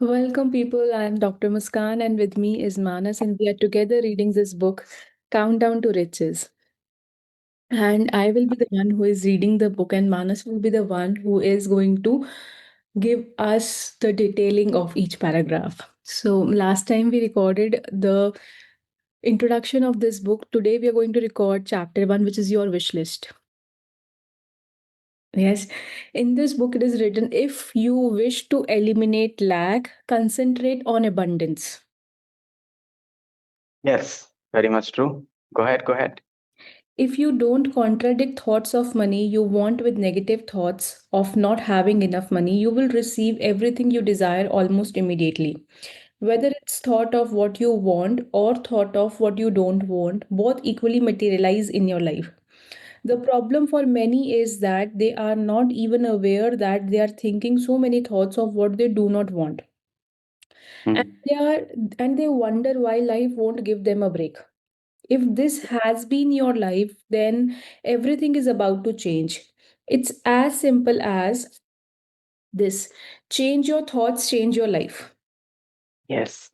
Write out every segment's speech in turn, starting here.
Welcome, people. I'm Dr. Muskan, and with me is Manas, and we are together reading this book, Countdown to Riches. And I will be the one who is reading the book, and Manas will be the one who is going to give us the detailing of each paragraph. So, last time we recorded the introduction of this book. Today, we are going to record chapter one, which is your wish list. Yes, in this book, it is written if you wish to eliminate lack, concentrate on abundance. Yes, very much true. Go ahead, go ahead. If you don't contradict thoughts of money you want with negative thoughts of not having enough money, you will receive everything you desire almost immediately. Whether it's thought of what you want or thought of what you don't want, both equally materialize in your life. The problem for many is that they are not even aware that they are thinking so many thoughts of what they do not want. And Hmm. they are and they wonder why life won't give them a break. If this has been your life, then everything is about to change. It's as simple as this: change your thoughts, change your life. Yes,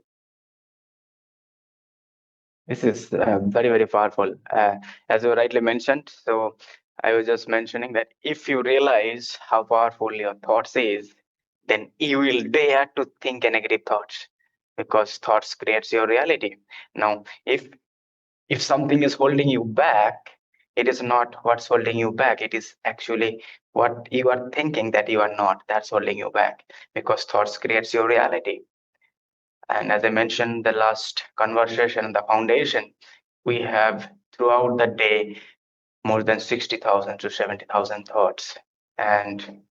this is very, very powerful. As you rightly mentioned, so I was just mentioning that if you realize how powerful your thoughts is, then you will dare to think a negative thoughts because thoughts creates your reality. Now, if something is holding you back, it is not what's holding you back. It is actually what you are thinking that you are not. That's holding you back because thoughts creates your reality. And as I mentioned, the last conversation, the foundation, we have throughout the day more than 60,000 to 70,000 thoughts. And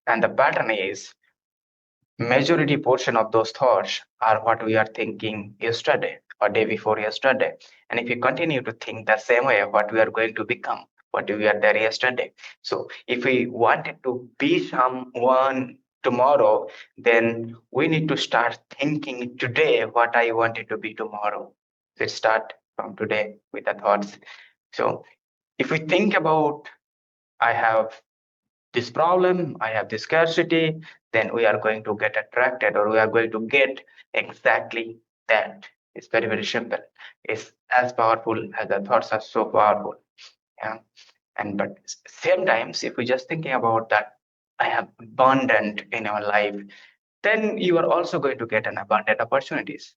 and the pattern is majority portion of those thoughts are what we are thinking yesterday or day before yesterday. And if we continue to think the same way, what we are going to become, what we are there yesterday. So if we wanted to be someone tomorrow, then we need to start thinking today what I wanted to be tomorrow. Let's start from today with the thoughts. So if we think about I have this problem, I have this scarcity, then we are going to get attracted or we are going to get exactly that. It's very, very simple. It's as powerful as the thoughts are so powerful. Yeah. And but same times, if we just thinking about that, I have abundant in our life, then you are also going to get an abundant opportunities.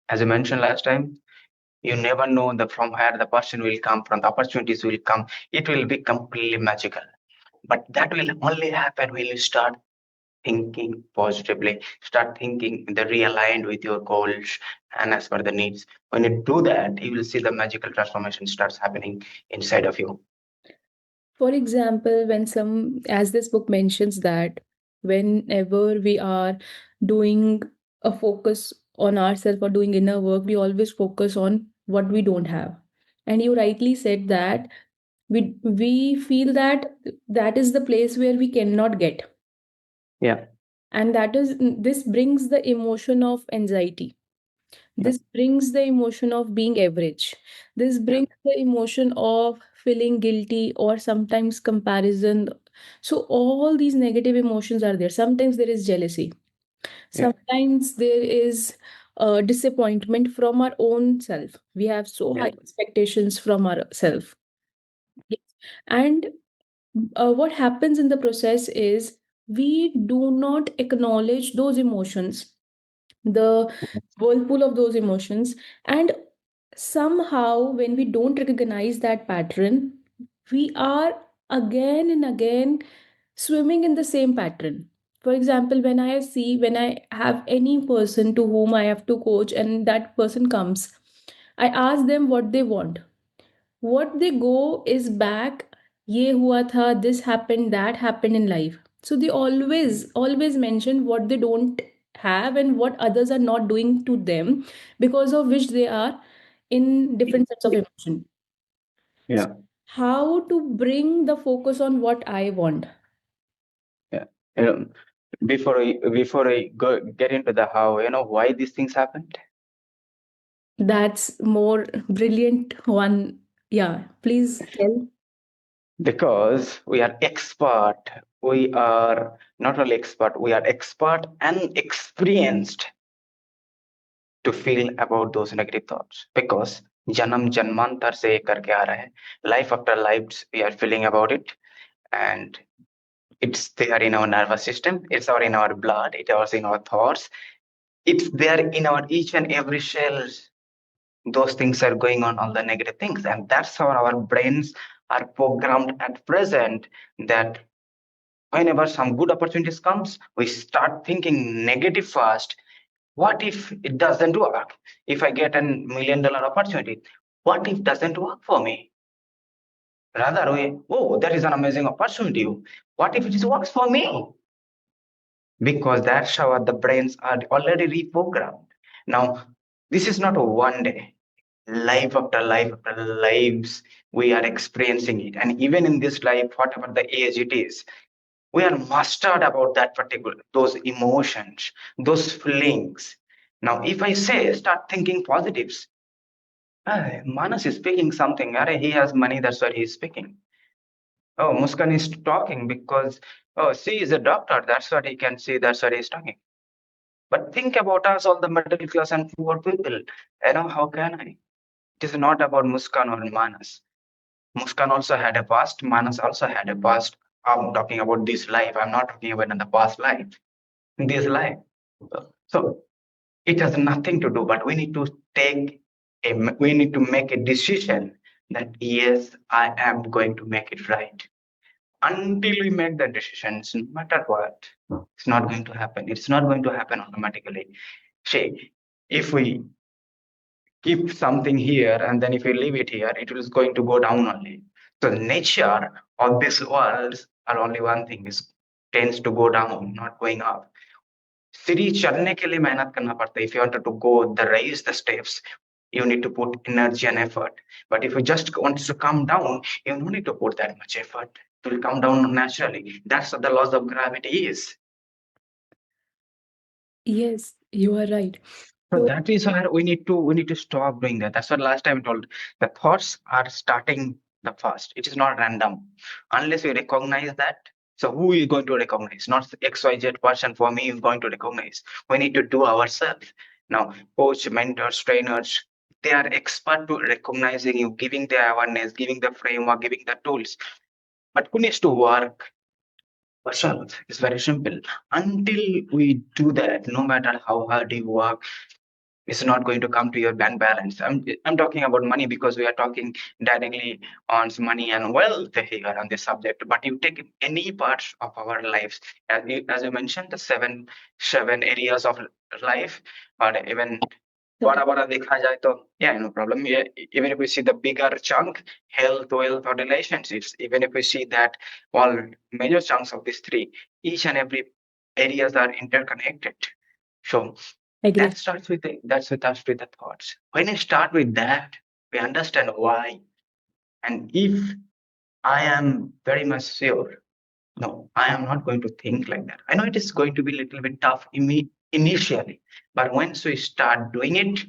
As I mentioned last time, you never know the from where the person will come from, the opportunities will come. It will be completely magical. But that will only happen when you start thinking positively, start thinking the realigned with your goals and as per the needs. When you do that, you will see the magical transformation starts happening inside of you. For example, as this book mentions, that whenever we are doing a focus on ourselves or doing inner work, we always focus on what we don't have. And you rightly said that we feel that that is the place where we cannot get, Yeah, and this brings the emotion of anxiety. yeah, This brings the emotion of being average. This yeah, brings the emotion of feeling guilty or sometimes comparison. So all these negative emotions are there. Sometimes there is jealousy, yeah, sometimes there is disappointment from our own self. We have so yeah, high expectations from ourself. Yes. And what happens in the process is we do not acknowledge those emotions, the whirlpool of those emotions. And somehow, when we don't recognize that pattern, we are again and again swimming in the same pattern. For example, when I have any person to whom I have to coach and that person comes, I ask them what they want. What they go is back, ye hua tha, this happened, that happened in life. So they always mention what they don't have and what others are not doing to them, because of which they are in different sets of emotion. So yeah, how to bring the focus on what I want? yeah. You know, before I go get into the how, why these things happened. That's more brilliant one. Yeah, please tell. Because we are expert. We are not only expert, we are expert and experienced to feel about those negative thoughts. Because janam janmantar se ye karke aa raha hai, life after life we are feeling about it, and it's there in our nervous system, it's all in our blood, it's also in our thoughts, it's there in our each and every cells. Those things are going on, all the negative things, and that's how our brains are programmed at present, that whenever some good opportunities comes, we start thinking negative first. What if it doesn't work? If I get $1 million opportunity, what if it doesn't work for me? Rather, oh, that is an amazing opportunity. What if it works for me? Because that's how the brains are already reprogrammed. Now, this is not a one day, life after lives, we are experiencing it. And even in this life, whatever the age it is, we are mastered about that particular, those emotions, those feelings. Now, if I say, start thinking positives, Manas is speaking something. He has money, that's what he's speaking. Oh, Muskan is talking because, oh, she is a doctor, that's what he can see, that's what he's talking. But think about us, all the middle class and poor people. How can I? It is not about Muskan or Manas. Muskan also had a past, Manas also had a past. I'm talking about this life. I'm not talking about in the past life. This life. So it has nothing to do, but we need to make a decision that yes, I am going to make it right. Until we make the decisions, no matter what, it's not going to happen. It's not going to happen automatically. See, if we keep something here and then if we leave it here, it is going to go down only. So nature of this world are only one thing is tends to go down, not going up. सीढ़ी चढ़ने के लिए मेहनत करना पड़ता है. If you wanted to go the raise the steps, you need to put energy and effort. But if you just want to come down, you don't need to put that much effort. It will come down naturally. That's what the laws of gravity is. Yes, you are right. So So, that is where we need to stop doing that. That's what last time I told. The thoughts are starting the first. It is not random. Unless we recognize that. So who is going to recognize? Not the XYZ person for me is going to recognize. We need to do ourselves. Now, coach, mentors, trainers, they are expert to recognizing you, giving the awareness, giving the framework, giving the tools. But who needs to work? Ourselves. It's very simple. Until we do that, no matter how hard you work, it's not going to come to your bank balance. I'm talking about money because we are talking directly on money and wealth here on this subject. But you take any parts of our lives, as you mentioned, the seven areas of life, or even so बड़ा बड़ा देखा जाए तो yeah, no problem. Yeah, even if we see the bigger chunk, health, wealth, or relationships, even if we see that all major chunks of these three, each and every areas are interconnected. So agree. that's with us with the thoughts. When I start with that, we understand why. And if I am very much sure, no, I am not going to think like that. I know it is going to be a little bit tough initially, but once we start doing it,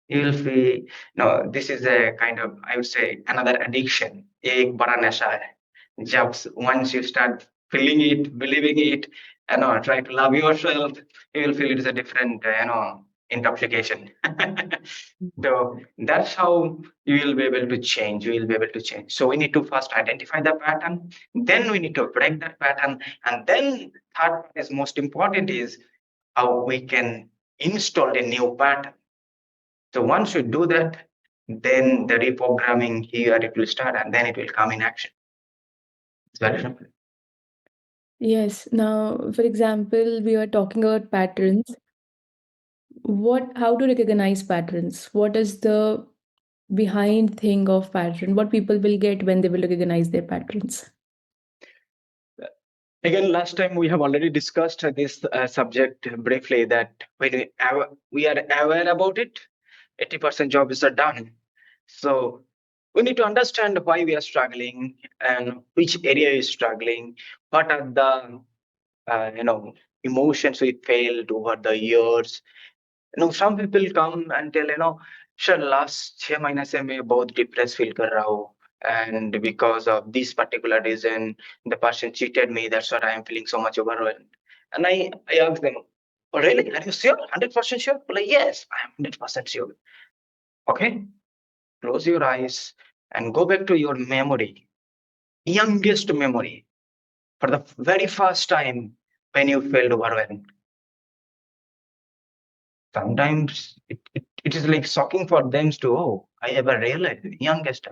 you'll feel no, this is a kind of, I would say, another addiction. एक बड़ा नशा है. Once you start feeling it, believing it, try to love yourself, you will feel it is a different, intoxication. So that's how you will be able to change. You will be able to change. So we need to first identify the pattern, then we need to break that pattern, and then third part is most important is how we can install a new pattern. So once you do that, then the reprogramming here it will start and then it will come in action. It's very simple. Yes. Now, for example, we are talking about patterns. How to recognize patterns? What is the behind thing of pattern? What people will get when they will recognize their patterns? Again, last time we have already discussed this subject briefly that when we are aware about it, 80% jobs are done. So we need to understand why we are struggling and which area is struggling, what are the emotions we failed over the years. Some people come and tell, sir, last 6 महीने से मैं बहुत depress feel कर रहा हूँ. and because of this particular reason, the person cheated me. That's why I am feeling so much overwhelmed. And I asked them, oh, really? Are you sure? 100% sure? Like, yes, I am 100% sure. Okay, close your eyes and go back to your memory, youngest memory, for the very first time when you felt overwhelmed. Sometimes it is like shocking for them to, oh, I ever realized, youngest.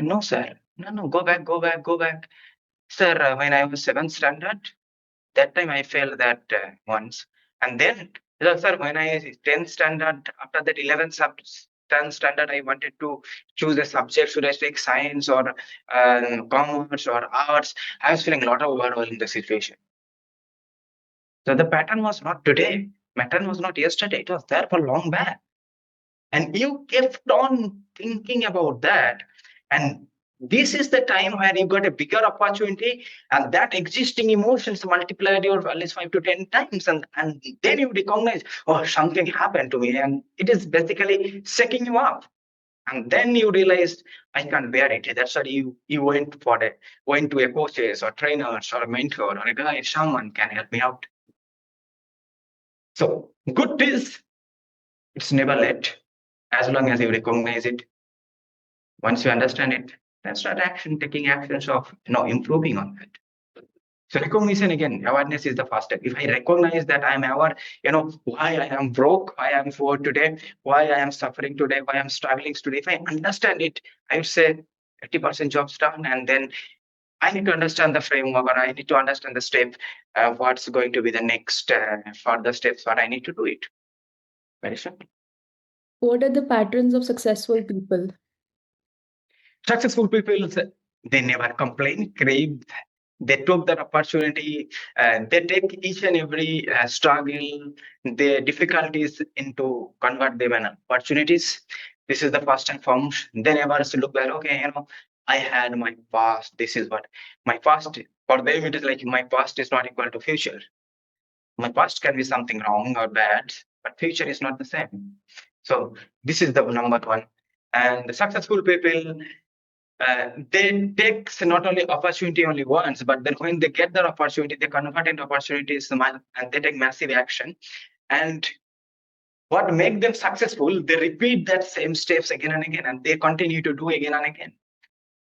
No, sir. No, no, go back, go back, go back. Sir, when I was seventh standard, that time I failed that once. And then, sir, when I 10th standard, after that 11th 10th standard, I wanted to choose a subject. Should I take science or commerce or arts? I was feeling a lot of overwhelm in the situation. So the pattern was not today. Pattern was not yesterday. It was there for long back. And you kept on thinking about that. And this is the time where you got a bigger opportunity, and that existing emotions multiplied your values 5 to 10 times, and then you recognize, oh, something happened to me, and it is basically shaking you up. And then you realize, I can't bear it. That's why you went to a coaches or trainers or a mentor or a guide. Someone can help me out. So good is, it's never late as long as you recognize it. Once you understand it, then start taking actions of improving on it. So recognition, again, awareness is the first step. If I recognize that I am aware, why I am broke, why I am poor today, why I am suffering today, why I am struggling today. If I understand it, I would say 80% job's done, and then I need to understand the framework, or I need to understand the step, what's going to be the next further steps, what I need to do it. Very simple. What are the patterns of successful people? Successful people, they never complain, crave. They took that opportunity, and they take each and every struggle, the difficulties into convert them in opportunities. This is the first and foremost. They never look back, okay, I had my past. This is what my past, for them it is like my past is not equal to future. My past can be something wrong or bad, but future is not the same. So this is the number one. And the successful people, they take not only opportunity only once, but then when they get their opportunity, they convert into opportunities, and they take massive action. And what make them successful, they repeat that same steps again and again, and they continue to do again and again.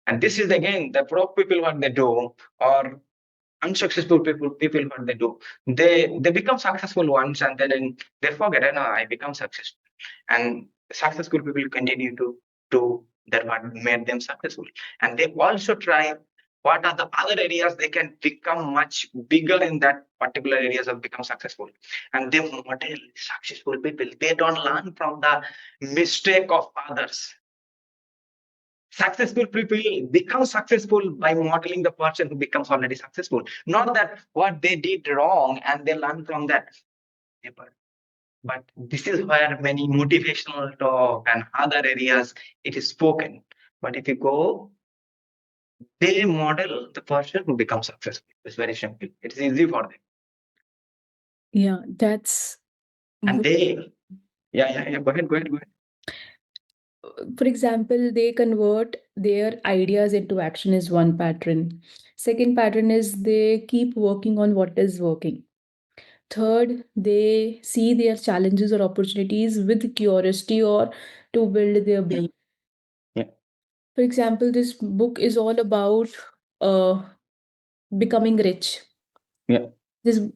And this is again the broke people what they do, or unsuccessful people what they do. They become successful once, and then they forget, no, I become successful. And successful people continue to do that what made them successful. And they also try what are the other areas they can become much bigger in that particular areas of become successful. And they model successful people. They don't learn from the mistake of others. Successful people become successful by modeling the person who becomes already successful, not that what they did wrong and they learn from that. Never. But this is where many motivational talk and other areas it is spoken. But if you go, they model the person who becomes successful. It's very simple. It's easy for them. Yeah, that's And they, yeah. Go ahead, go ahead, go ahead. for example, they convert their ideas into action is one pattern. Second pattern is they keep working on what is working. Third, they see their challenges or opportunities with curiosity or to build their brain. Yeah, For example, this book is all about uh, becoming rich. yeah.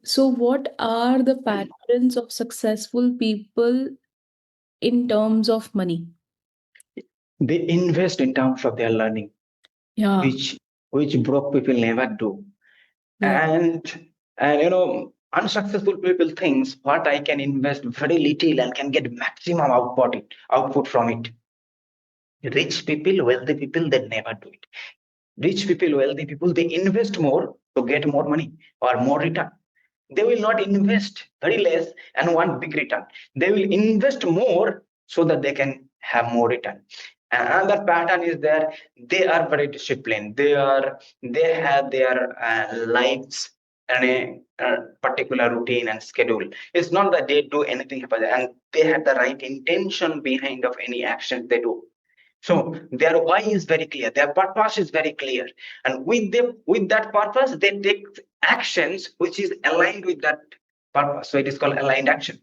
So, what are the patterns of successful people in terms of money? They invest in terms of their learning, Yeah, which broke people never do. yeah, And unsuccessful people thinks what I can invest very little and can get maximum output from it. Rich people, wealthy people, they never do it. Rich people, wealthy people, they invest more to get more money or more return. They will not invest very less and want big return. They will invest more so that they can have more return. And another pattern is there. They are very disciplined. They have their lives and a particular routine and schedule. It's not that they do anything, and they have the right intention behind of any action they do. So their why is very clear, their purpose is very clear, and with that purpose, they take actions which is aligned with that purpose. So it is called aligned action.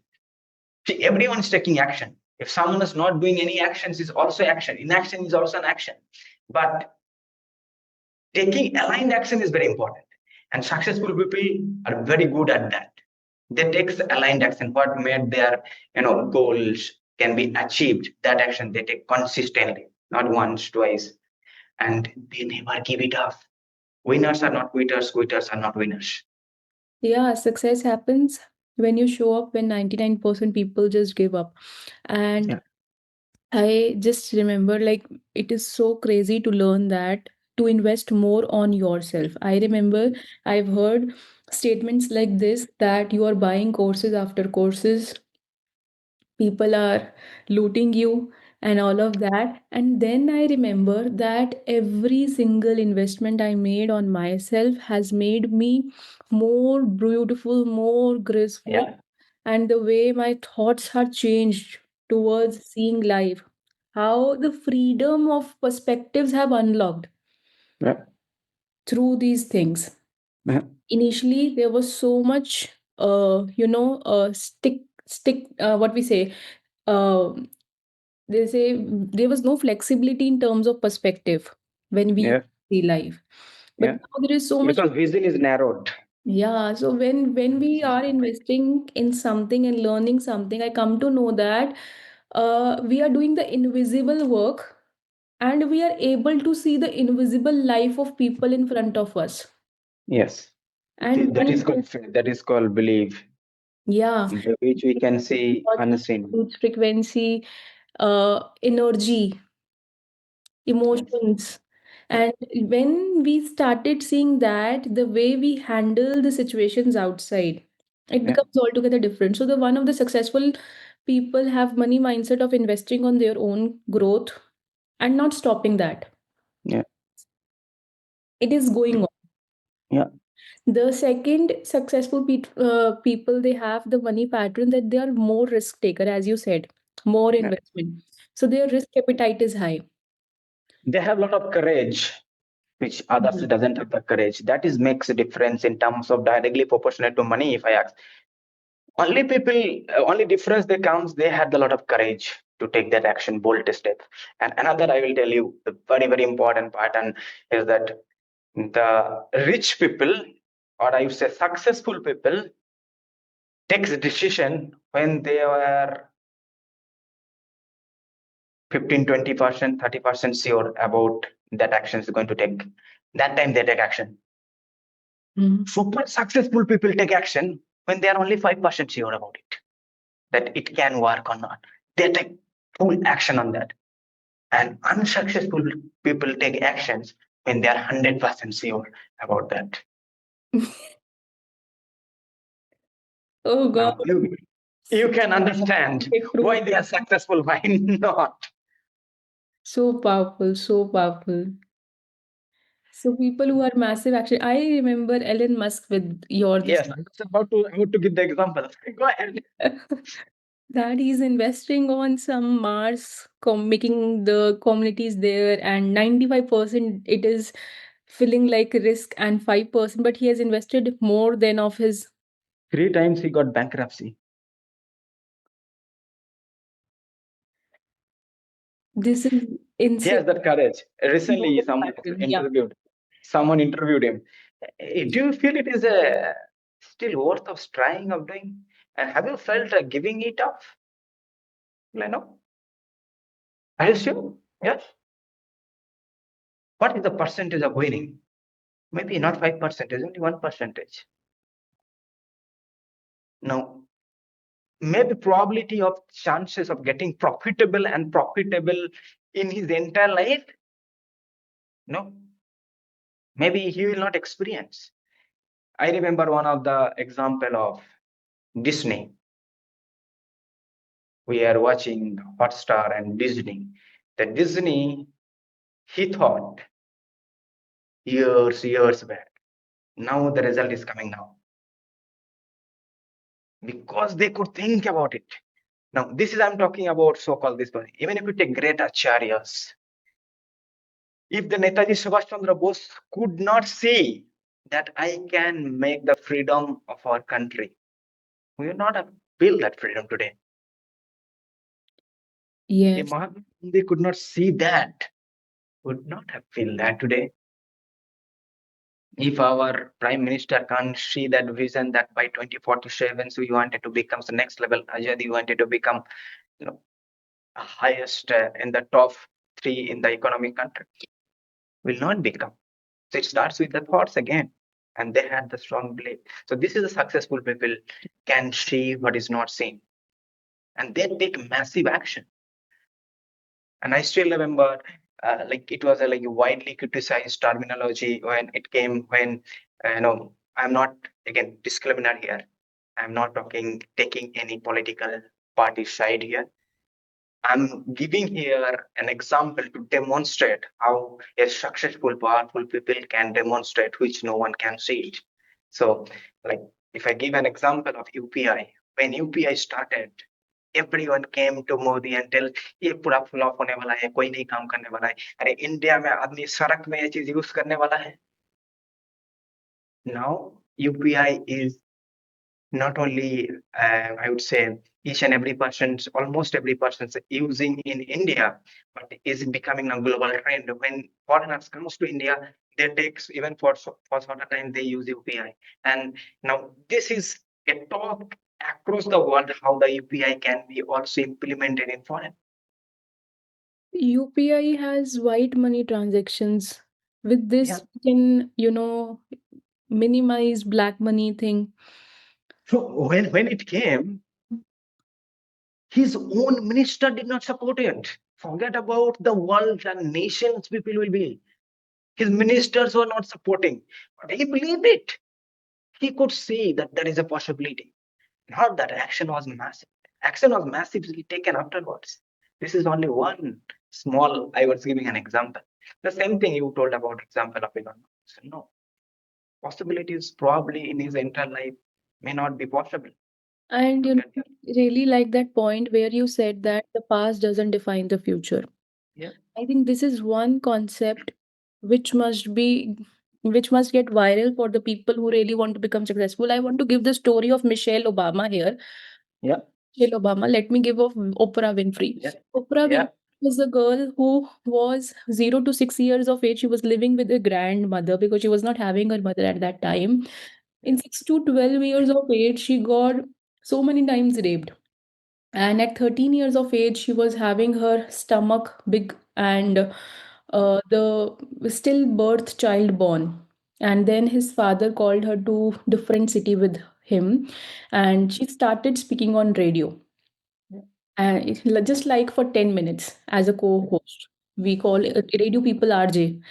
See, everyone is taking action. If someone is not doing any actions, is also action. Inaction is also an action. But taking aligned action is very important, and successful people are very good at that. They take aligned action. What made their goals can be achieved. That action they take consistently, not once, twice, and they never give it up. Winners are not quitters. Quitters are not winners. Yeah, success happens when you show up when 99% people just give up. And Yeah, I just remember, like, it is so crazy to learn that to invest more on yourself. I remember I've heard statements like this, that you are buying courses after courses, people are looting you, and all of that. And then I remember that every single investment I made on myself has made me more beautiful, more graceful, yeah, and the way my thoughts have changed towards seeing life, how the freedom of perspectives have unlocked yeah, through these things. yeah, Initially there was so much stick what we say, uh, they say there was no flexibility in terms of perspective when we yeah, see life, but yeah. now there is so much. Because vision is narrowed. Yeah, so when we are investing in something and learning something, I come to know that we are doing the invisible work, and we are able to see the invisible life of people in front of us. Yes, And that is when, called faith. That is called belief, yeah, which we can see unseen. huge frequency, energy, Yes. emotions. Yeah, And when we started seeing that, the way we handle the situations outside, it yeah, becomes altogether different. So the one of the successful people have money mindset of investing on their own growth and not stopping that. yeah, It is going on. yeah, The second successful people, they have the money pattern that they are more risk taker, as you said, more yeah. investment. So their risk appetite is high. They have a lot of courage, which others Mhm. doesn't have the courage. That is makes a difference in terms of directly proportionate to money. If I ask, only people, only difference they counts. They had a lot of courage to take that action, bold step. And another, I will tell you, the very very important pattern is that the rich people, or I would say successful people, takes a decision when they are 15, 20%, 30% sure about that action is going to take. That time they take action. Mhm. Super successful people take action when they are only 5% sure about it, that it can work or not. They take full action on that. And unsuccessful people take actions when they are 100% sure about that. Oh God, Now you can understand take proof. why they are successful, why not. So powerful, so powerful. So people who are massive, actually, I remember Elon Musk with your this Yes, I was about to give the example. Go ahead. that he's investing on some Mars, making the communities there, and 95% it is feeling like risk, and 5%, but he has invested more than of his. 3 times he got bankruptcy. This is He insane. has that courage. Recently, Global pattern. Yeah. someone interviewed him. Do you feel it is a still worth of trying of doing? And have you felt giving it up? No. Are you sure? Yes. What is the percentage of winning? Maybe not 5%, only 1%. Now, maybe probability of chances of getting profitable in his entire life, no, maybe he will not experience. I remember one of the example of Disney. We are watching Hotstar and Disney. The Disney, he thought years back. Now the result is coming now because they could think about it. Now this is I'm talking about so-called this one. Even if you take great acharyas, If the Netaji Subhash Chandra Bose could not see that I can make the freedom of our country, we would not have built that freedom today. If Yes. Mahatma Gandhi could not see that, would not have built that today. If our prime minister can't see that vision that by 2047, so you wanted to become the next level, Ajay, you wanted to become, you know, highest in the top three in the economic country, will not become. So it starts with the thoughts again, and they had the strong belief. So this is the successful people can see what is not seen, and they take massive action. And I still remember, like it was a like widely criticized terminology when it came when I'm not again discriminate here. I'm not talking taking any political party side here. I'm giving here an example to demonstrate how a successful, powerful people can demonstrate which no one can see it. So, like if I give an example of UPI, when UPI started, everyone came to Modi and tell ये पूरा flop होने वाला है कोई नहीं काम करने वाला है अरे इंडिया में आदमी सड़क में ये चीज यूज करने वाला है now UPI is not only I would say each and every person's almost every person's using in India, but is becoming a global trend. When foreigners comes to India, they takes even for short time they use UPI, and now this is a talk across the world how the UPI can be also implemented in foreign. UPI has white money transactions. With Yeah. this, we can, minimize black money thing. So when it came, his own minister did not support it. Forget about the world and nations people will be. His ministers were not supporting, but he believed it. He could see that there is a possibility. Not that action was massive. Action was massively taken afterwards. This is only one small, I was giving an example. The same thing you told about example of Elon Musk. No, possibilities probably in his entire life may not be possible And to get there. really like that point where you said that the past doesn't define the future. Yeah. I think this is one concept which must be which must get viral for the people who really want to become successful. I want to give the story of Michelle Obama here. Yeah. Michelle Obama. Let me give of Oprah Winfrey. Yeah. Oprah Yeah. Winfrey was a girl who was 0 to 6 years of age. She was living with her grandmother because she was not having her mother at that time. In 6 to 12 years of age, she got so many times raped. And at 13 years of age, she was having her stomach big and the stillbirth child born. And then his father called her to different city with him, and she started speaking on radio. And just like for 10 minutes as a co-host. We call it radio people RJ.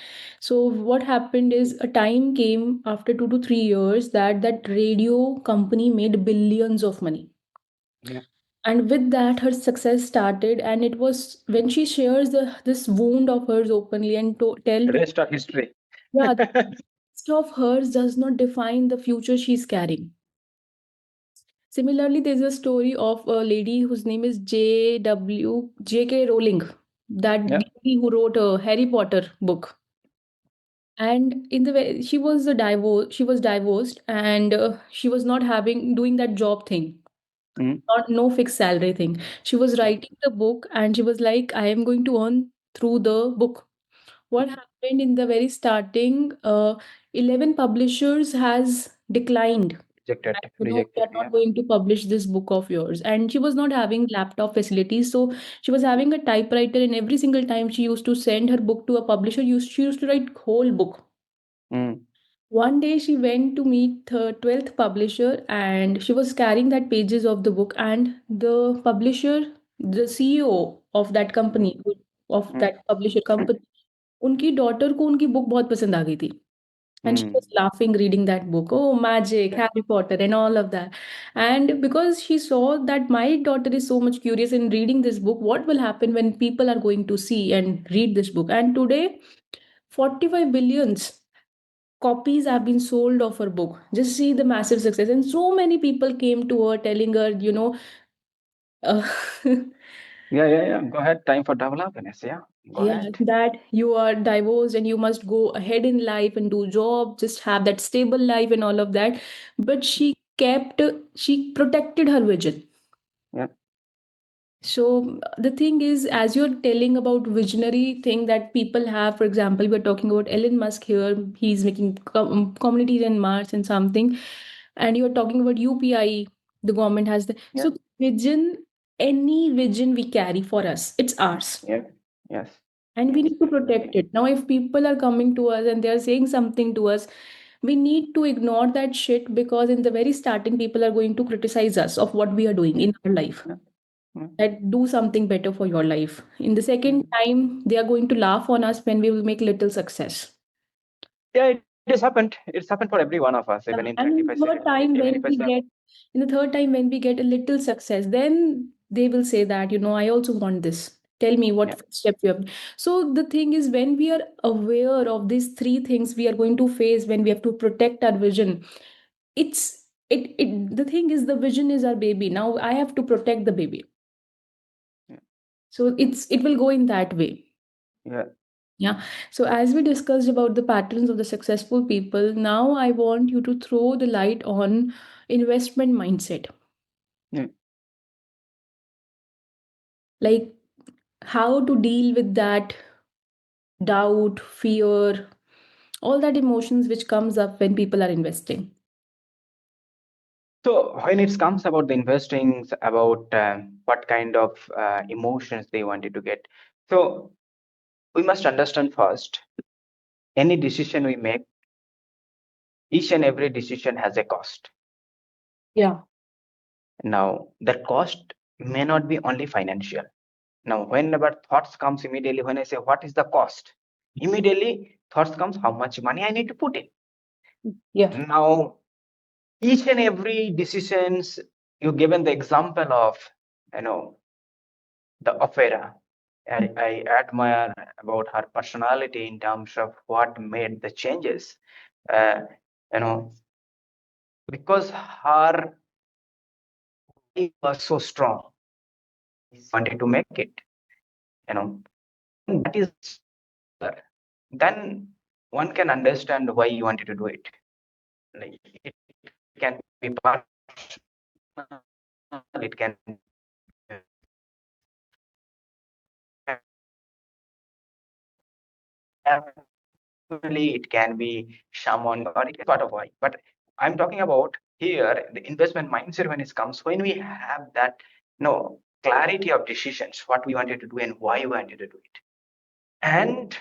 So what happened is a time came after 2 to 3 years that radio company made billions of money, Yeah. and with that her success started. And it was when she shares this wound of hers openly and tell to, Rest of history. yeah, the past of hers does not define the future she's carrying. Similarly, there's a story of a lady whose name is J.K. Rowling, that Yeah. lady who wrote a Harry Potter book. And in the way she was divorced, and she was not having doing that job thing, Mm. not no fixed salary thing. She was Yeah. writing the book and she was like, I am going to earn through the book. What happened in the very starting, 11 publishers has declined. Rejected. And, we Rejected. are Yeah. not going to publish this book of yours. And she was not having laptop facilities. So she was having a typewriter, and every single time she used to send her book to a publisher, she used to write whole book. Mm. One day she went to meet her 12th publisher, and she was carrying that pages of the book, and the publisher, the CEO of that Mm. company, of Mm. that publisher company, उनकी daughter को उनकी book बहुत पसंद आ गई थी. And she Mm. was laughing reading that book. Oh, magic, Yeah. Harry Potter, and all of that. And because she saw that my daughter is so much curious in reading this book, what will happen when people are going to see and read this book? And today, 45 billions copies have been sold of her book. Just see the massive success. And so many people came to her telling her, uh, Yeah. Yeah. Yeah. Go ahead. Time for double happiness. Yeah. Go Yeah, ahead. that you are divorced and you must go ahead in life and do job, just have that stable life and all of that. But she protected her vision. Yeah, So the thing is, as you're telling about visionary thing that people have, for example, we're talking about Elon Musk here. He's making communities in Mars and something, and you're talking about UPI. The government has the yeah, so vision. Any vision we carry for us, it's ours, yeah, yes, and we yes, need to protect definitely. it. Now, if people are coming to us and they are saying something to us, we need to ignore that shit because in the very starting, people are going to criticize us of what we are doing Yeah, in our life, yeah, yeah, that do something better for your life. In the yeah. second time, they are going to laugh on us when we will make little success. Yeah, it has happened. It's happened for every one of us, even in And 25, even if I say, in the third time when we get a little success, then they will say that, I also want this. Tell me yeah, what step you have. So the thing is, when we are aware of these three things we are going to face when we have to protect our vision, the thing is the vision is our baby. Now I have to protect the baby. yeah, So it will go in that way. yeah, Yeah. So as we discussed about the patterns of the successful people, now I want you to throw the light on investment mindset. yeah. Like how to deal with that doubt, fear, all that emotions which comes up when people are investing. So when it comes about the investing, about what kind of emotions they wanted to get, so we must understand first, any decision we make, each and every decision has a cost. Yeah. Now, that cost may not be only financial. Now, whenever thoughts comes immediately, when I say what is the cost, immediately thoughts comes how much money I need to put in. Yeah. Now, each and every decisions you given the example of, you know, the opera. I admire about her personality in terms of what made the changes. Uh, you know, because her body was so strong, he wanted to make it. You know, that is her. Then one can understand why you wanted to do it. Like, it can be personal, it can be family, it can be someone, or it is part of why. But I'm talking about here the investment mindset when it comes when we have that clarity of decisions, what we wanted to do and why we wanted to do it. And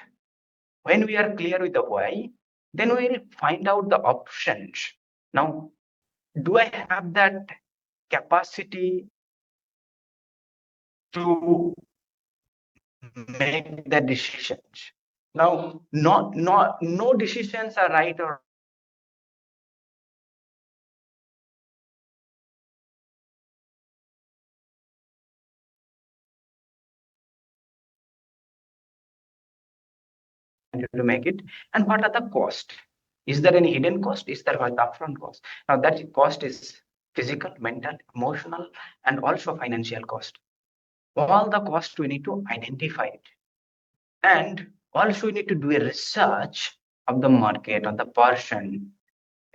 when we are clear with the why, then we will find out the options. Now, do I have that capacity to make the decisions? Now, not no decisions are right or to make it, and what are the cost? Is there any hidden cost? Is there what upfront cost? Now that cost is physical, mental, emotional, and also financial cost. All the cost we need to identify it, and also we need to do a research of the market or the person.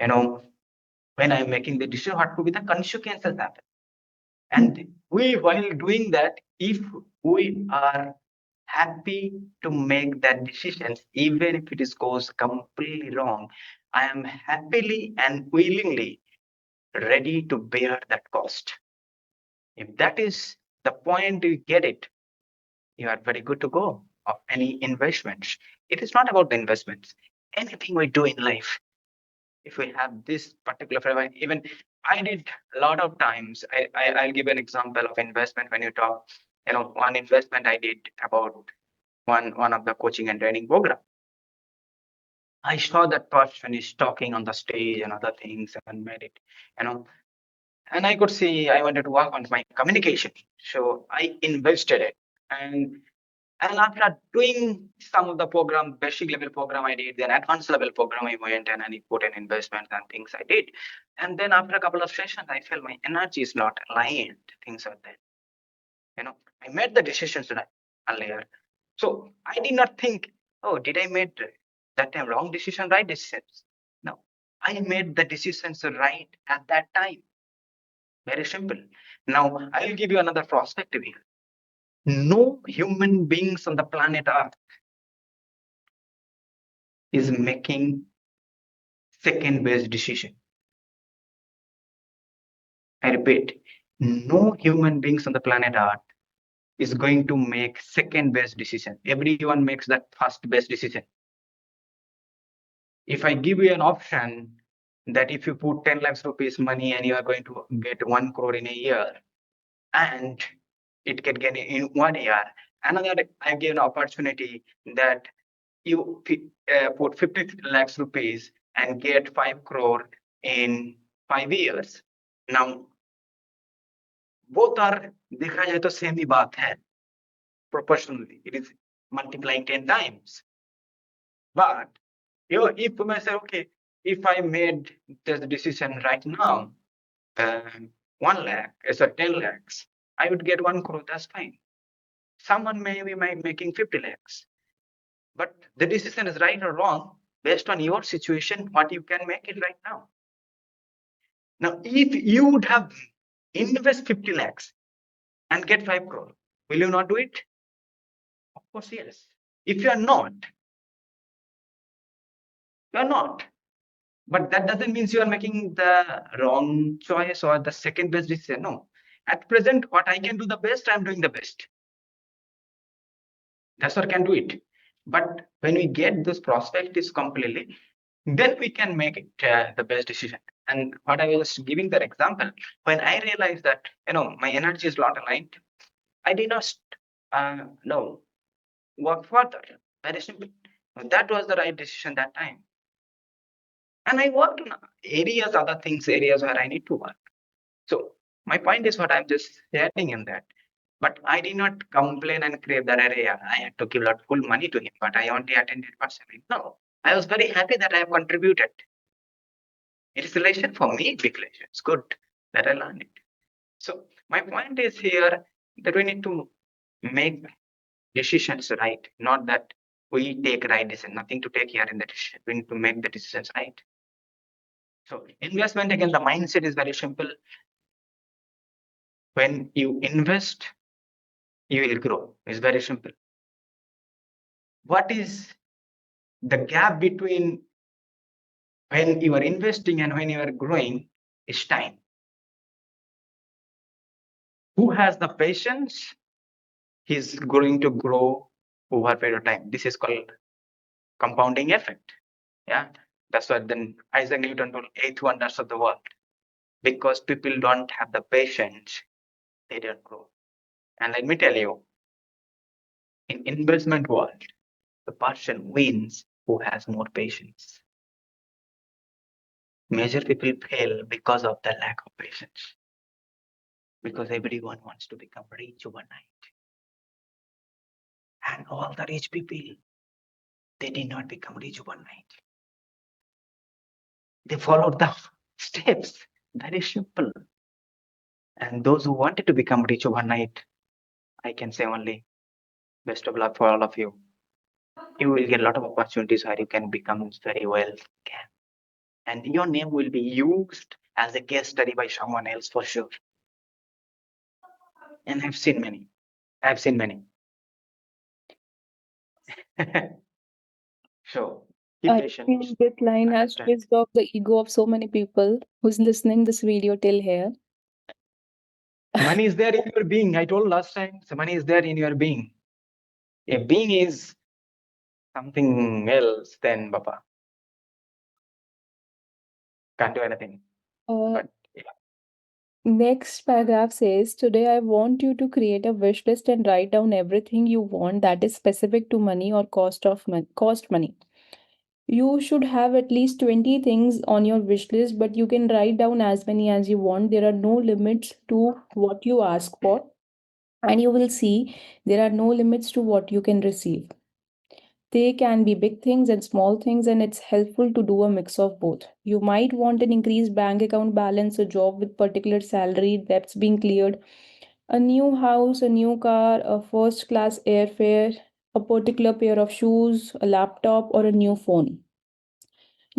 You know, when I'm making the decision, what could be the consequences happen? And we, while doing that, if we are happy to make that decision, even if it is goes completely wrong, I am happily and willingly ready to bear that cost. If that is the point you get it, you are very good to go of any investments. It is not about the investments. Anything we do in life, if we have this particular framework, even I did a lot of times. I'll give an example of investment when you talk. One investment I did about one of the coaching and training program. I saw that person is talking on the stage and other things and made it, you know, and I could see I wanted to work on my communication. So I invested it. And and after doing some of the program, basic level program I did, then advanced level program I went and I put in investments and things I did. And then after a couple of sessions, I felt my energy is not aligned, things like that. I made the decisions that earlier. So I did not think, oh, did I made that time wrong decision, right decisions? No, I made the decisions right at that time. Very simple. Now I will give you another perspective here. No human beings on the planet Earth is making second best decision. I repeat, no human beings on the planet Earth is going to make second best decision. Everyone makes that first best decision. If I give you an option that if you put 10 lakhs rupees money and you are going to get 1 crore in a year, and it can get in 1 year, another I give an opportunity that you put 50 lakhs rupees and get 5 crore in 5 years. Now, both are देखा जाए तो same ही बात है proportionally. It is multiplying 10 times. But if I say, okay, if I made this decision right now, uh, 1 lakh, so 10 lakhs, I would get 1 crore, that's fine. Someone may be making 50 lakhs. But the decision is right or wrong based on your situation, what you can make it right now. Now, if you would have invest 50 lakhs and get 5 crore, will you not do it? Of course, yes. If you are not, you are not. But that doesn't mean you are making the wrong choice or the second best decision. No. At present, what I can do the best, I'm doing the best. That's what I can do it. But when we get this perspectives completely, then we can make it the best decision. And what I was giving that example, when I realized that my energy is not aligned, I did not no work further. Very simple. That was the right decision that time. And I worked on areas, other things, areas where I need to work. So my point is what I'm just sharing in that. But I did not complain and crave that area. I had to give lot full money to him, but I only attended personally. No, I was very happy that I have contributed. It is relation for me, big relation. It's good that I learned it. So my point is here that we need to make decisions right, not that we take right decision. Nothing to take here in the decision. We need to make the decisions right. So investment again, the mindset is very simple. When you invest, you will grow. It's very simple. What is the gap between when you are investing and when you are growing is time. Who has the patience, he's going to grow over a period of time. This is called compounding effect. Yeah, that's what then Isaac Newton told 8 wonders of the world. Because people don't have the patience, they don't grow. And let me tell you, in investment world, the person wins who has more patience. Major people fail because of the lack of patience. Because everyone wants to become rich overnight. And all the rich people, they did not become rich overnight. They followed the steps. Very simple. And those who wanted to become rich overnight, I can say only best of luck for all of you. You will get a lot of opportunities where you can become very well. And your name will be used as a case study by someone else for sure. And I've seen many. I've seen many. So keep I patient, feel this line has understand. pissed off the ego of so many people who's listening this video till here. Money is there in your being. I told last time, so money is there in your being. A being is something else than Baba. Can't do anything. Uh, But yeah. Next paragraph says, today I want you to create a wish list and write down everything you want that is specific to money or cost money. You should have at least 20 things on your wish list, but you can write down as many as you want. There are no limits to what you ask for, and you will see there are no limits to what you can receive. They can be big things and small things, and it's helpful to do a mix of both. You might want an increased bank account balance, a job with particular salary, debts being cleared, a new house, a new car, a first class airfare, a particular pair of shoes, a laptop, or a new phone.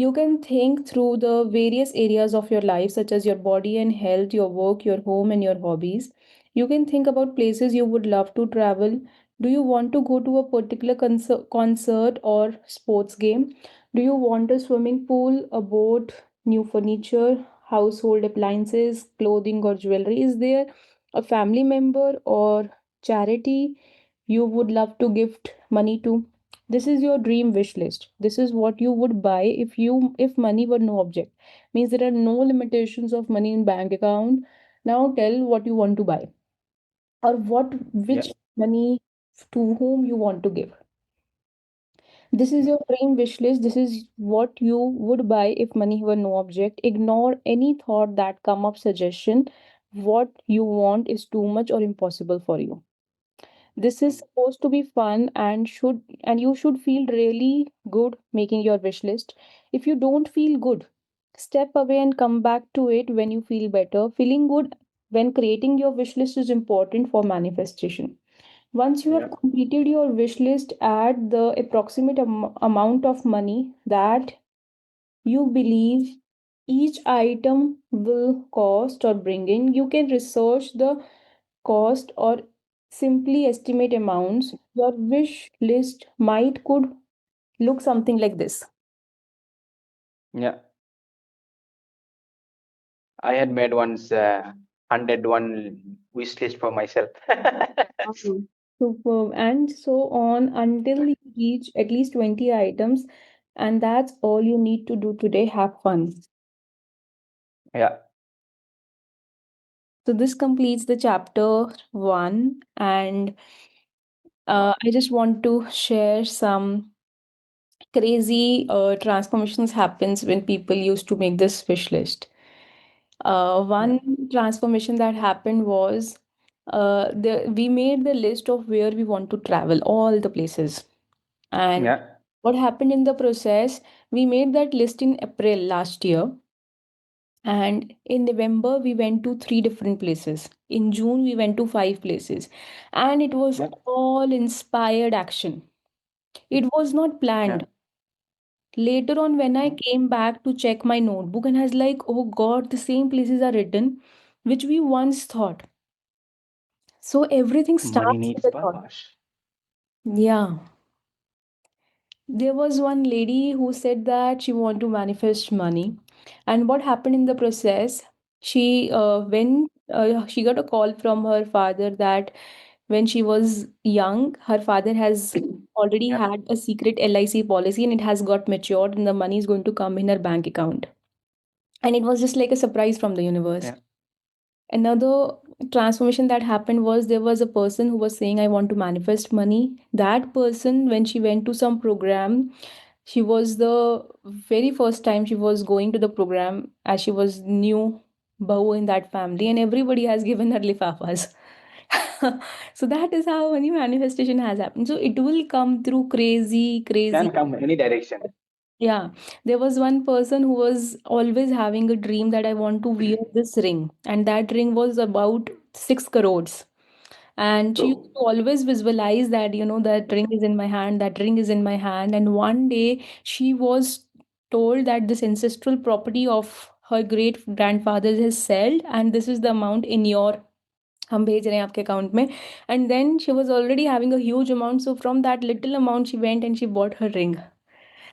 You can think through the various areas of your life, such as your body and health, your work, your home, and your hobbies. You can think about places you would love to travel. Do you want to go to a particular concert or sports game? Do you want a swimming pool, a boat, new furniture, household appliances, clothing, or jewelry? Is there a family member or charity you would love to gift money to? This is your dream wish list. This is what you would buy if money were no object. Means there are no limitations of money in bank account. Now tell what you want to buy or what Yeah. which money to whom you want to give. This is Yeah. your dream wish list. This is what you would buy if money were no object. Ignore any thought that come up suggestion. What you want is too much or impossible for you. This is Mm. supposed to be fun and you should feel really good making your wish list. If you don't feel good, step away and come back to it when you feel better. Feeling good when creating your wish list is important for manifestation. Once you have Yeah. completed your wish list, add the approximate amount of money that you believe each item will cost or bring in. You can research the cost or simply estimate amounts. Your wish list might could look something like this. Yeah. I had made once 101 wish list for myself. Wow. Superb. And so on until you reach at least 20 items. And that's all you need to do today. Have fun. Yeah. So this completes the chapter one. And I just want to share some crazy transformations happens when people used to make this wish list. Yeah. One transformation that happened was we made the list of where we want to travel, all the places. And Yeah. what happened in the process, we made that list in April last year. And in November, we went to three different places. In June, we went to five places. And it was Yeah. all inspired action. It was not Yeah. planned. Later on, when I Mm. came back to check my notebook and I was like, oh God, the same places are written, which we once thought. So everything Money starts with needs a thought. purpose. Yeah. There was one lady who said that she want to manifest money. And what happened in the process, she got a call from her father that when she was young, her father has already Yeah. had a secret LIC policy and it has got matured and the money is going to come in her bank account. And it was just like a surprise from the universe. Yeah. Another transformation that happened was there was a person who was saying, I want to manifest money. That person, when she went to some program, she was the very first time she was going to the program as she was new bahu in that family, and everybody has given her lifafas. So that is how money manifestation has happened. So it will come through crazy, crazy. Can come any direction. Yeah, there was one person who was always having a dream that I want to wear this ring, and that ring was about 6 crores. And she used So, to always visualize that, that ring is in my hand, that ring is in my hand. And one day she was told that this ancestral property of her great grandfather is sold, and this is the amount in your हम भेज रहे हैं आपके account में. And then she was already having a huge amount, so from that little amount she went and she bought her ring. yeah.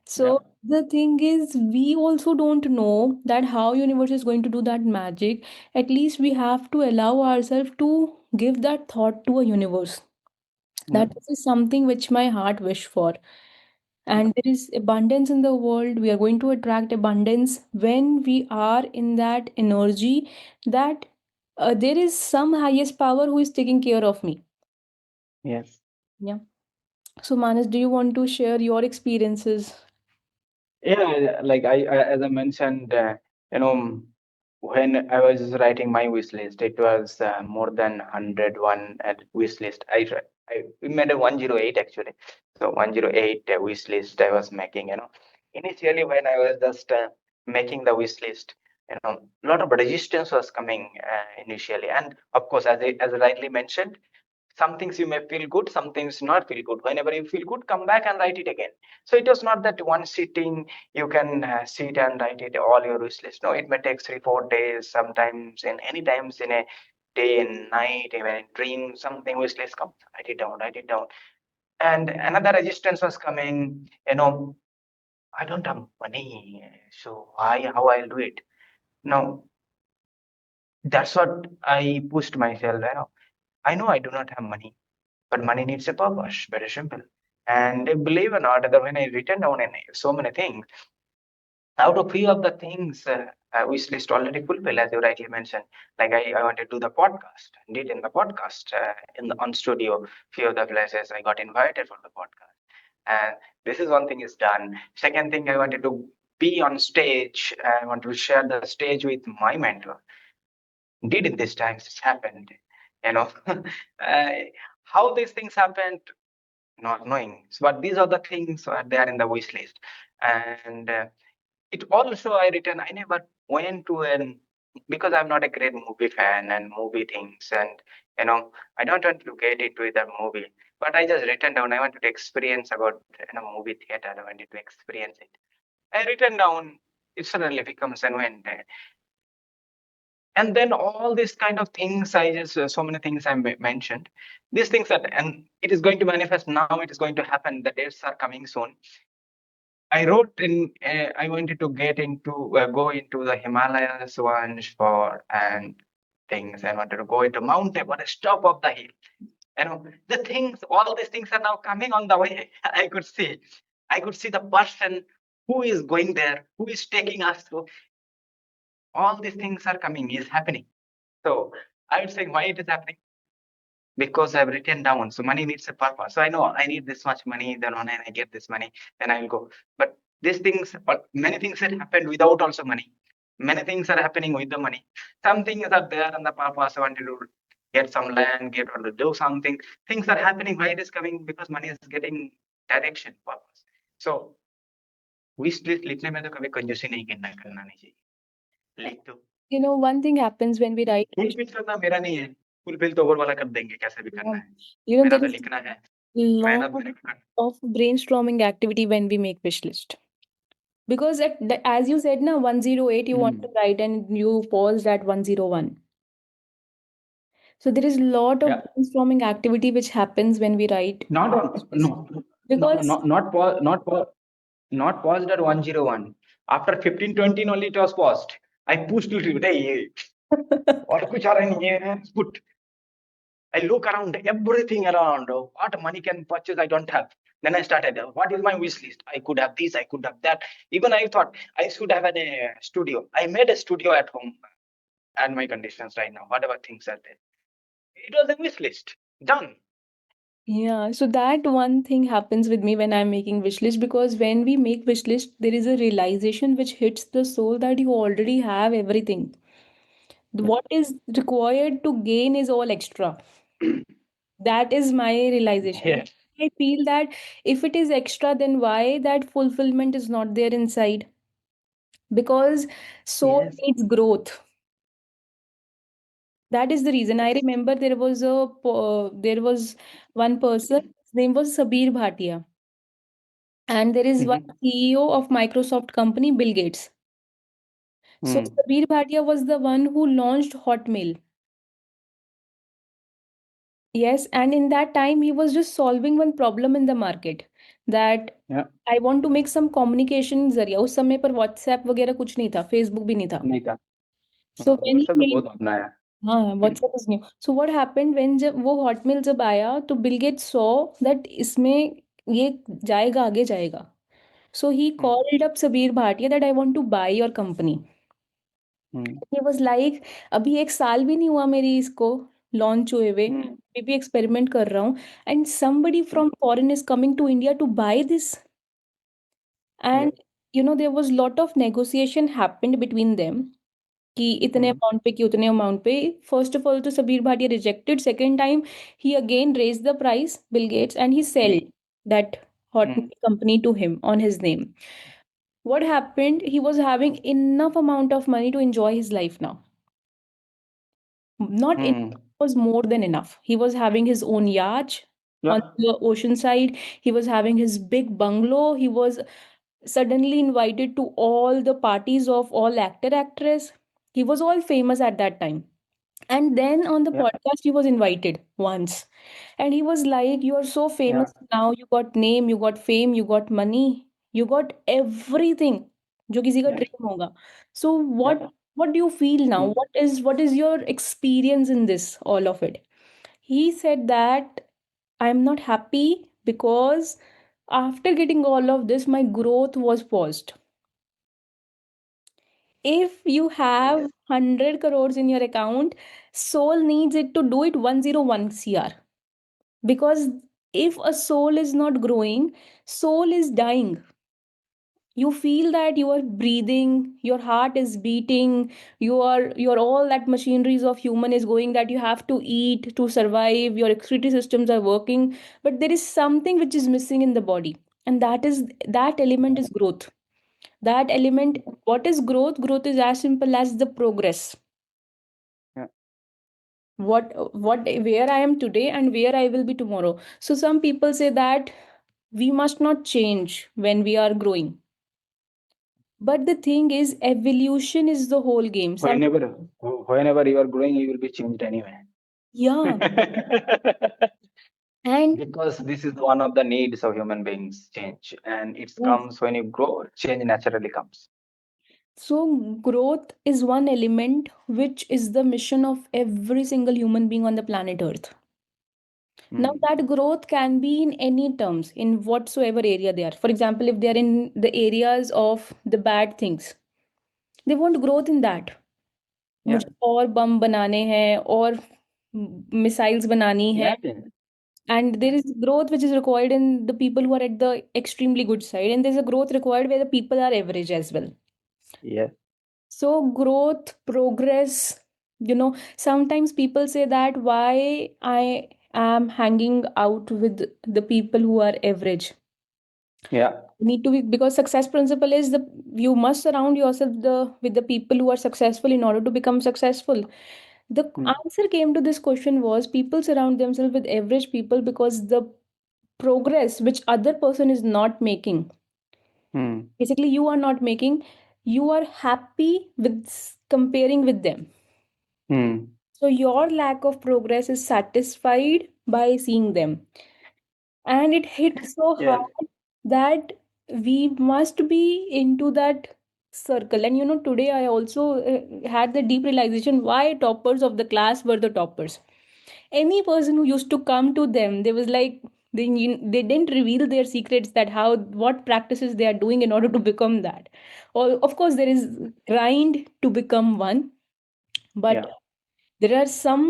So the thing is, we also don't know that how universe is going to do that magic. At least we have to allow ourselves to give that thought to a universe. Yeah. That is something which my heart wish for. Yeah. And there is abundance in the world. We are going to attract abundance when we are in that energy that there is some highest power who is taking care of me. Yes. Yeah. So Manas, do you want to share your experiences? Yeah, like as I mentioned, you know, when I was writing my wish list, it was more than 101 at wish list. I we made a 108 actually. So 108 wish list I was making, Initially, when I was just making the wish list, a lot of resistance was coming initially. And of course, as I rightly mentioned, Some things you may feel good, some things not feel good. Whenever you feel good, come back and write it again. So it was not that one sitting you can sit and write it all your wish list. No, it may take 3 4 days, sometimes in any times in a day and night, even in dream, something wish list comes. Write it down, write it down. And another resistance was coming. I don't have money, so how I'll do it? Now that's what I pushed myself. I know I do not have money, but money needs a purpose. Very simple. And believe or not, that when I written down in so many things, out of few of the things wish list already fulfilled, as you rightly mentioned. Like I wanted to do the podcast, did in the podcast on studio. Few of the places I got invited for the podcast, and this is one thing is done. Second thing, I wanted to be on stage. I want to share the stage with my mentor. Did in these times it's happened, you know. uh, how these things happened, not knowing. But these are the things they are in the wish list. And it also I written, I never went to an, because I'm not a great movie fan and movie things, and I don't want to get into the movie, but I just written down I wanted to experience about movie theater. I wanted to experience it. I written down, it suddenly becomes an event. And then all these kind of things I just so many things I mentioned, these things that, and it is going to manifest now, it is going to happen, the dates are coming soon. I wrote in I wanted to get into go into the Himalayas once for and things. I wanted to go into Mount Everest, top of the hill. The things, all these things are now coming on the way. I could see the person who is going there, who is taking us through. All these things are coming, is happening. So I would say why it is happening, because I've written down. So money needs a purpose. So I know I need this much money, then when I get this money, then I will go. But these things, but many things that happened without also money. Many things are happening with the money. Some things are there and the purpose. I want to get some land, get or to do something. Things are happening. Why it is coming? Because money is getting direction, purpose. So wish list लिखने में तो कभी कंजूसी नहीं करना नहीं चाहिए. लिख दो. One thing happens when we write wish. Fulfil करना मेरा नहीं है. फुलफिल तो और वाला कर देंगे, कैसे भी करना um, है. मेरा there तो is लिखना है. lot मेहनत मेरे को करना. of brainstorming activity when we make wish list. Because as you said, na 108 you want to write and you paused at 101. So there is a lot of Yeah. brainstorming activity which happens when we write Not on, wish list. Because not paused at 101. After 1520 only it was paused. I pushed it. Hey, और कुछ आ रहा नहीं है. Put. I look around everything around. What money can purchase? I don't have. Then I started. What is my wish list? I could have this. I could have that. Even I thought I should have a studio. I made a studio at home and my conditions right now. Whatever things are there. It was a wish list. Done. yeah, so that one thing happens with me when I'm making wish list, because when we make wish list, there is a realization which hits the soul that you already have everything. What is required to gain is all extra. That is my realization. Yes. I feel that if it is extra, then why that fulfillment is not there inside? Because soul Yes. needs growth. That is the reason. I remember there was one person. His name was Sabir Bhatia, and there is one Mhm. CEO of Microsoft company, Bill Gates. So Mm. Sabir Bhatia was the one who launched Hotmail. Yes, and in that time he was just solving one problem in the market, that Yeah. I want to make some communication जरिया. उस समय पर WhatsApp वगैरह कुछ नहीं था, Facebook भी नहीं था. नहीं था. So वो when he सब तो made, बहुत अपना है. हाँ, WhatsApp is new. So what happened when जब वो Hotmail जब आया, तो Bill Gates saw that इसमें ये जाएगा, आगे जाएगा. So he Mm. called up Sabir Bhatia that I want to buy your company. Mm. He was like, अभी 1 साल भी नहीं हुआ मेरी इसको लॉन्च हुए हुए, Mm. मैं भी एक्सपेरिमेंट कर रहा हूँ, and somebody from foreign is coming to India to buy this. Yeah. And there was lot of negotiation happened between them कि इतने Mm. अमाउंट पे कि उतने अमाउंट पे. फर्स्ट ऑफ ऑल तो Sabir Bhatia rejected. Second time he again raised the price, Bill Gates, and he sold that Mm. Hotmail company to him on his name. What happened? He was having enough amount of money to enjoy his life now. Not in Mm. was more than enough. He was having his own yacht on Yeah. the ocean side. He was having his big bungalow. He was suddenly invited to all the parties of all actor actress. He was all famous at that time. And then on the Yeah. podcast, he was invited once. And he was like, you are so Yeah. famous now. You got name, you got fame, you got money, you got everything. जो किसी का Yeah. dream होगा. So Yeah. what do you feel now? Mm. What is your experience in this, all of it? He said that I'm not happy because after getting all of this, my growth was paused. If you have Yes. 100 crores in your account, soul needs it to do it 101 cr. Because if a soul is not growing, soul is dying. You feel that you are breathing, your heart is beating, your all that machineries of human is going, that you have to eat to survive, your excretory systems are working, but there is something which is missing in the body, and that element is growth. That element, what is growth? Growth is as simple as the progress. Yeah. What Where I am today and where I will be tomorrow. So some people say that we must not change when we are growing, but the thing is evolution is the whole game. Some Whenever, whenever you are growing, you will be changed anyway. Yeah. And Because this is one of the needs of human beings, change, and it yes, comes when you grow. Change naturally comes. so growth is one element which is the mission of every single human being on the planet earth. Now, Mm. that growth can be in any terms, in whatsoever area they are. For example, if they are in the areas of the bad things, they want growth in that. Yeah. मुझे और बम बनाने हैं और missiles बनानी है. Yeah. Yeah. And there is growth which is required in the people who are at the extremely good side, and there's a growth required where the people are average as well. Yeah. So growth, progress, sometimes people say that why I am hanging out with the people who are average. Yeah. Need to be, because success principle is the you must surround yourself with the people who are successful in order to become successful. The Mm. answer came to this question was people surround themselves with average people because the progress which other person is not making, Mm. basically you are not making, you are happy with comparing with them. Mm. So your lack of progress is satisfied by seeing them. And it hit so Yes. hard that we must be into that circle. And today I also had the deep realization why toppers of the class were the toppers. Any person who used to come to them, they was like, they didn't reveal their secrets, that how what practices they are doing in order to become that. Or of course there is grind to become one, but Yeah. there are some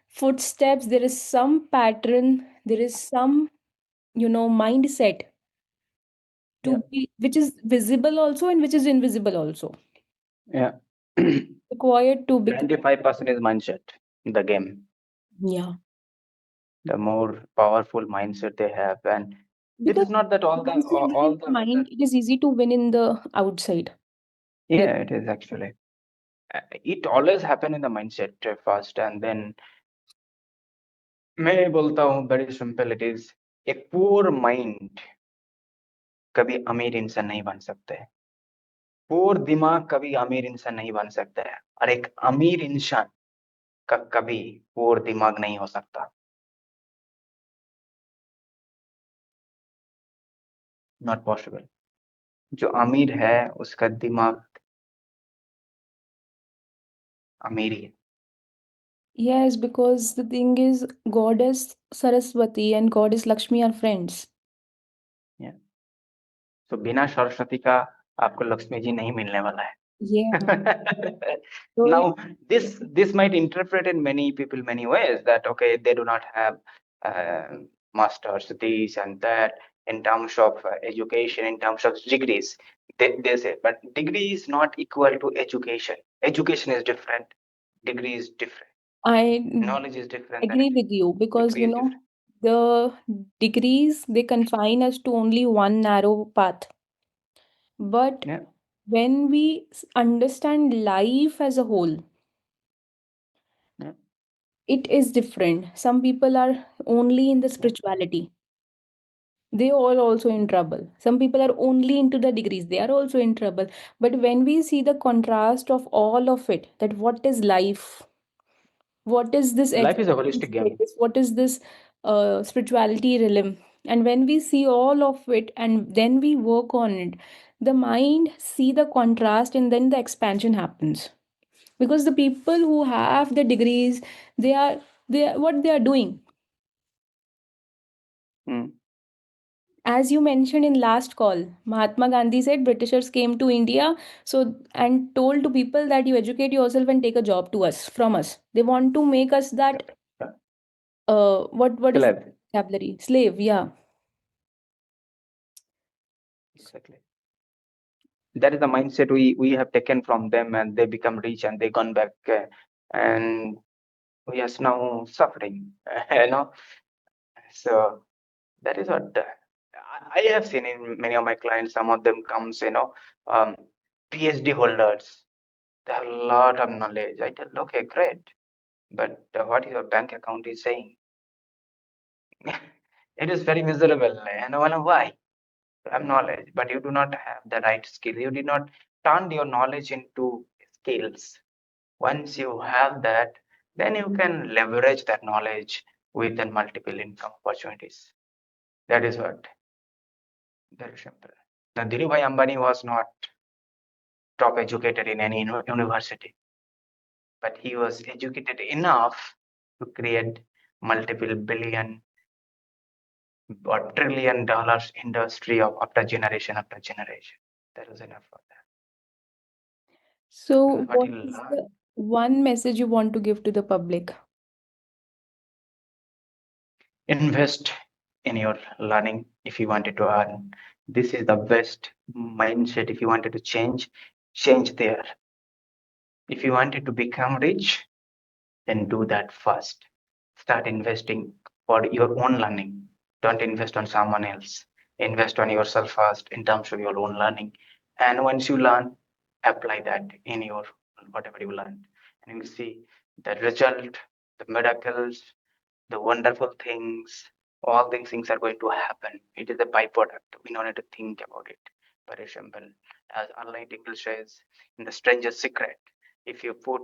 footsteps, there is some pattern, there is some mindset Yeah. to be, which is visible also and which is invisible also, Yeah. required to become. 25% is mindset in the game. Yeah, The more powerful mindset they have, and it because is not that once you win in all the the other. mind, it is easy to win in the outside. There- Yeah, it is actually. It always happen in the mindset first, and then मैं बोलता हूँ very simple it is. एक poor mind कभी अमीर इंसान नहीं बन सकते हैं. poor दिमाग कभी अमीर इंसान नहीं बन सकता है, और एक अमीर इंसान का कभी poor दिमाग नहीं हो सकता. Not possible. जो अमीर है उसका दिमाग अमीर ही है. yes, because the thing is, goddess Saraswati and goddess Lakshmi are friends. Yeah. So बिना सरस्वती का आपको लक्ष्मी जी नहीं मिलने वाला है. Yeah. So Now this might interpret in many people many ways, that okay, they do not have uh, masters this and that in terms of education, in terms of degrees, they say, but degree is not equal to education. Education is different, degree is different, I knowledge is different than agree with you because degree is different. the degrees, they confine us to only one narrow path. But Yeah. when we understand life as a whole, Yeah. it is different. Some people are only in the Yeah. spirituality, they all also in trouble. Some people are only into the degrees, they are also in trouble. But when we see the contrast of all of it, that what is life, what is this Life is a existential holistic game. space, what is this spirituality realm, and when we see all of it and then we work on it, the mind see the contrast and then the expansion happens. Because the people who have the degrees, they are, what they are doing, Mm. as you mentioned in last call, Mahatma Gandhi said Britishers came to India, so, and told to people that you educate yourself and take a job to us, from us. They want to make us that, Yep. Yeah. what is the Slave. vocabulary, slave, yeah. Exactly. That is the mindset we have taken from them, and they become rich and they gone back, and we are now suffering. You know. So that is what I have seen in many of my clients. Some of them comes, um, PhD holders. They have a lot of knowledge. I tell, okay, great, but what your bank account is saying, it is very miserable. And I wonder why. You have knowledge, but you do not have the right skill. You did not turn your knowledge into skills. Once you have that, then you can leverage that knowledge within multiple income opportunities. That is what. Very simple. Now, Dhirubhai Ambani was not top educated in any university, but he was educated enough to create multiple billion or trillion dollars industry of after generation. That was enough for that. So Because what what he is the learned, one message you want to give to the public? invest in your learning if you wanted to earn. This is the best mindset. If you wanted to change there. If you wanted to become rich, then do that first. Start investing for your own learning. Don't invest on someone else. Invest on yourself first in terms of your own learning. And once you learn, apply that in your whatever you learned. And you'll see the result, the miracles, the wonderful things, all these things are going to happen. It is a byproduct. We don't need to think about it. Very simple. As Allah English says in the strangest secret, if you put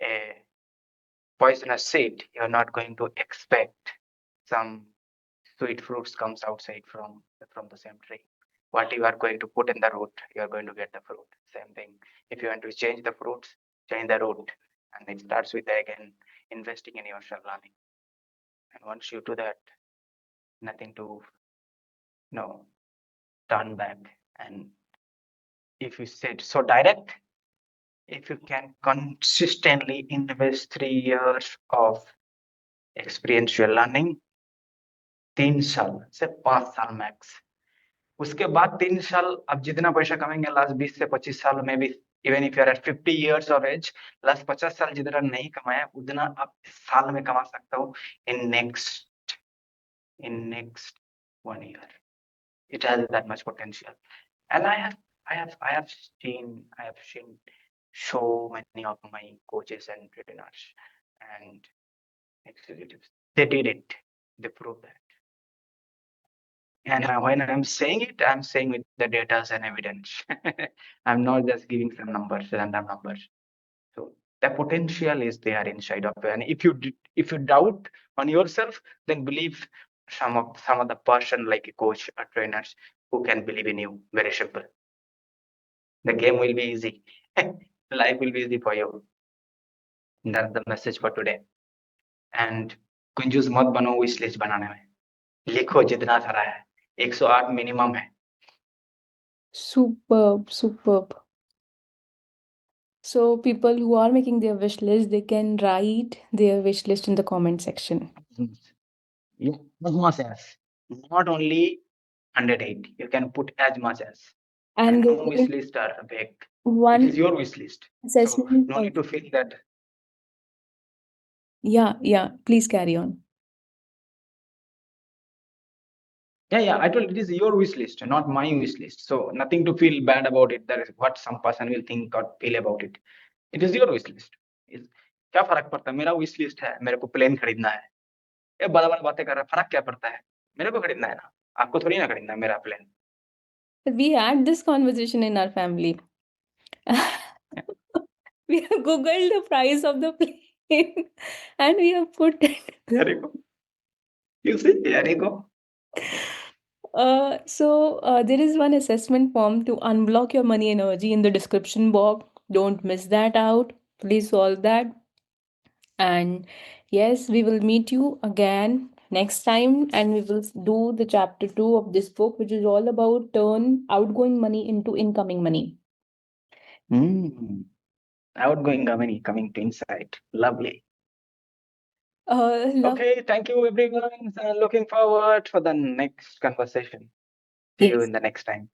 a poisonous seed, you're not going to expect some sweet fruits comes outside from the same tree. What you are going to put in the root, you are going to get the fruit. Same thing. If you want to change the fruits, change the root. And it starts with again investing in yourself learning. And once you do that, nothing to turn back. And if you said so direct, if you can consistently invest 3 years of experiential learning, 3 साल से 5 साल max, उसके बाद 3 साल आप जितना पैसा कमाएंगे लास्ट 20 से 25 साल में भी, even if you are at 50 years of age, last 50 साल जितना नहीं कमाया उतना आप इस साल में कमा सकते हो in next 1 year. It has that much potential. And I have seen so many of my coaches and trainers and executives. They did it. They proved that. And when I'm saying it, I'm saying with the data and evidence. I'm not just giving some numbers, random numbers. So the potential is there inside of you. And if you doubt on yourself, then believe some of the person like a coach or trainers who can believe in you. Very simple. The game will be easy. Life will be easy for you. That's the message for today. And कंजूस मत बनो wish list बनाने में. लिखो जितना सारा है. 108 minimum है. Superb, superb. So people who are making their wish list, they can write their wish list in the comment section. Yeah, as much as. Not only 108. You can put as much as. And And they no wish can, list are big. It is one your wish list. So assessment no of, need to feel that. yeah, yeah, please carry on. Yeah, yeah. I told it is your wish list, not my wish list. So nothing to feel bad about it. That is what some person will think or feel about it. It is your wish list. Is क्या फर्क पड़ता है, मेरा wish list है, मेरे को plane खरीदना है। ये बड़ा बड़ा बातें कर रहा है, फर्क क्या पड़ता है, मेरे को खरीदना है ना, आपको थोड़ी ना खरीदना है मेरा plane. We had this conversation in our family. We have googled the price of the plane and we have put it. अरे को, you see, अरे को। There is one assessment form to unblock your money energy in the description box. Don't miss that out. Please solve that. And yes, we will meet you again next time, and we will do the chapter 2 of this book, which is all about turn outgoing money into incoming money. Hmm. Outgoing money coming to inside. Lovely. Love. Okay, thank you everyone. Looking forward for the next conversation. See you Yes. in the next time.